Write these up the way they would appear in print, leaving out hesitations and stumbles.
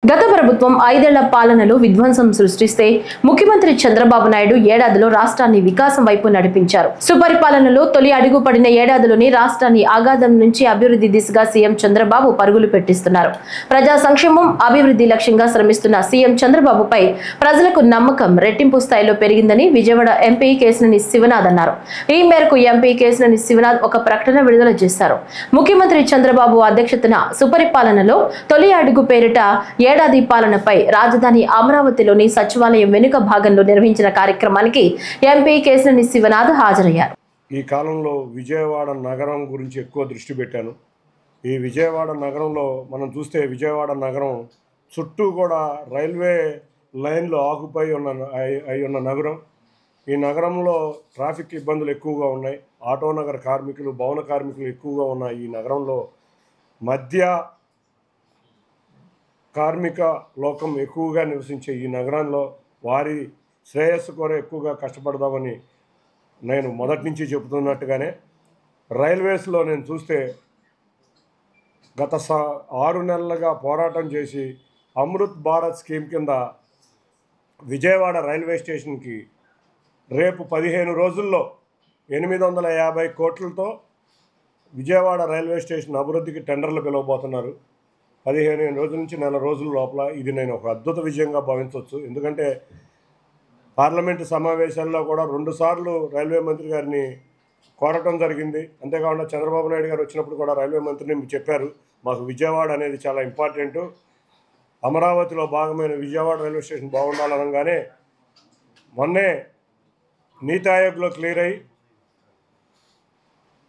గత ప్రభుత్వం 5 ఏళ్ల పాలనలో విధ్వంసం సృష్టిస్తే ముఖ్యమంత్రి చంద్రబాబు నాయుడు ఏడాదిలో రాష్ట్రాన్ని వికాసం వైపు నడిపించారు. సుపరిపాలనలో తొలి అడుగు పడిన ఏడాదిలోని రాష్ట్రాన్ని ఆగాధం నుంచి అభివృద్ధి దిశగా సీఎం చంద్రబాబు పరుగులు పెట్టిస్తున్నారు. ప్రజా సంక్షేమం, అభివృద్ధి లక్ష్యంగా శ్రమిస్తున్న సీఎం చంద్రబాబుపై ప్రజలకు నమ్మకం రెట్టింపు స్థాయిలో పెరిగిందని విజయవాడ ఎంపీ కేశినేని శివనాథ్ అన్నారు. ఈ మేరకు ఎంపీ కేశినేని శివనాథ్ ఒక ప్రకటన విడుదల చేశారు. ముఖ్యమంత్రి చంద్రబాబు అధ్యక్షతన సుపరిపాలనలో తొలి అడుగు పేరిట ఏడాది పాలనపై రాజధాని అమరావతిలోని సచివాలయం వెనుక భాగంలో నిర్వహించిన కార్యక్రమానికి ఎంపీ కేశినేని శివనాథ్ హాజరయ్యారు. ఈ కాలంలో విజయవాడ నగరం గురించి ఎక్కువ దృష్టి పెట్టాను. ఈ విజయవాడ నగరంలో మనం చూస్తే విజయవాడ నగరం చుట్టూ కూడా రైల్వే లైన్లు ఆకుపై ఉన్న నగరం. ఈ నగరంలో ట్రాఫిక్ ఇబ్బందులు ఎక్కువగా ఉన్నాయి. ఆటో నగర కార్మికులు, భవన కార్మికులు ఎక్కువగా ఉన్న ఈ నగరంలో మధ్య కార్మిక లోకం ఎక్కువగా నివసించే ఈ నగరంలో వారి శ్రేయస్సు కోరే ఎక్కువగా కష్టపడదామని నేను మొదటి నుంచి చెబుతున్నట్టుగానే రైల్వేస్లో నేను చూస్తే గత 6 నెలలుగా పోరాటం చేసి అమృత్ భారత్ స్కీమ్ కింద విజయవాడ రైల్వే స్టేషన్కి రేపు 15 రోజుల్లో 850 కోట్లతో విజయవాడ రైల్వే స్టేషన్ అభివృద్ధికి టెండర్లు పిలవబోతున్నారు. 15 రోజుల నుంచి నెల రోజుల లోపల ఇది నేను ఒక అద్భుత విజయంగా భావించవచ్చు. ఎందుకంటే పార్లమెంటు సమావేశాల్లో కూడా 2 సార్లు రైల్వే మంత్రి గారిని కోరటం జరిగింది. అంతేకాకుండా చంద్రబాబు నాయుడు గారు వచ్చినప్పుడు కూడా రైల్వే మంత్రిని చెప్పారు, మాకు విజయవాడ అనేది చాలా ఇంపార్టెంటు, అమరావతిలో భాగమైన విజయవాడ రైల్వే స్టేషన్ బాగుండాలనగానే మొన్నే నీతి ఆయోగ్లో క్లియర్ అయ్యి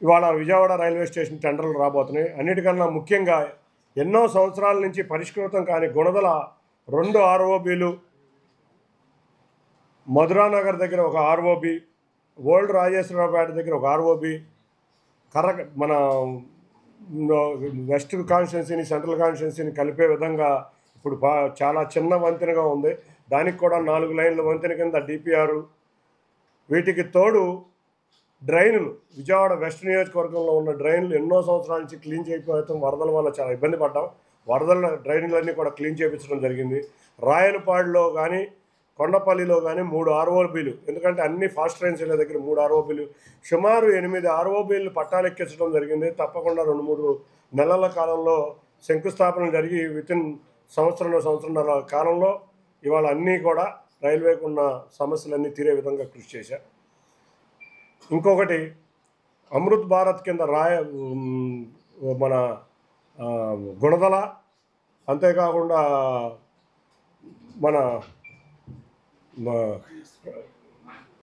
ఇవాళ విజయవాడ రైల్వే స్టేషన్ టెండర్లు రాబోతున్నాయి. అన్నిటికన్నా ముఖ్యంగా ఎన్నో సంవత్సరాల నుంచి పరిష్కృతం కాని గుణదల 2 ఆర్ఓబీలు, మధురానగర్ దగ్గర ఒక ఆర్ఓబి, ఓల్డ్ రాజేశ్వరరావుపేట దగ్గర ఒక ఆర్ఓబి, మన వెస్ట్ కాన్స్టిట్యున్సీని సెంట్రల్ కాన్స్టిట్యున్సీని కలిపే విధంగా ఇప్పుడు చాలా చిన్న వంతెనగా ఉంది. దానికి కూడా 4 లైన్ల వంతెన కింద డిపిఆర్. వీటికి తోడు డ్రైన్లు, విజయవాడ వెస్ట్ నియోజకవర్గంలో ఉన్న డ్రైన్లు ఎన్నో సంవత్సరాల నుంచి క్లీన్ చేయకపోవడం, వరదల వల్ల చాలా ఇబ్బంది పడ్డాం. వరదల డ్రైన్లన్నీ కూడా క్లీన్ చేయించడం జరిగింది. రాయలపాడులో కానీ కొండపల్లిలో కానీ 3 ఆర్ఓబీలు, ఎందుకంటే అన్ని ఫాస్ట్ ట్రైన్స్ వెళ్ళే దగ్గర 3 ఆర్ఓబీలు, సుమారు 8 ఆర్ఓబీలు పట్టాలెక్కించడం జరిగింది. తప్పకుండా 2-3 నెలల కాలంలో శంకుస్థాపన జరిగి వితిన్ సంవత్సరంన్నర కాలంలో ఇవాళ అన్నీ కూడా రైల్వేకు ఉన్న సమస్యలన్నీ తీరే విధంగా కృషి చేశారు. ఇంకొకటి అమృత్ భారత్ కింద మన గుణదల, అంతేకాకుండా మన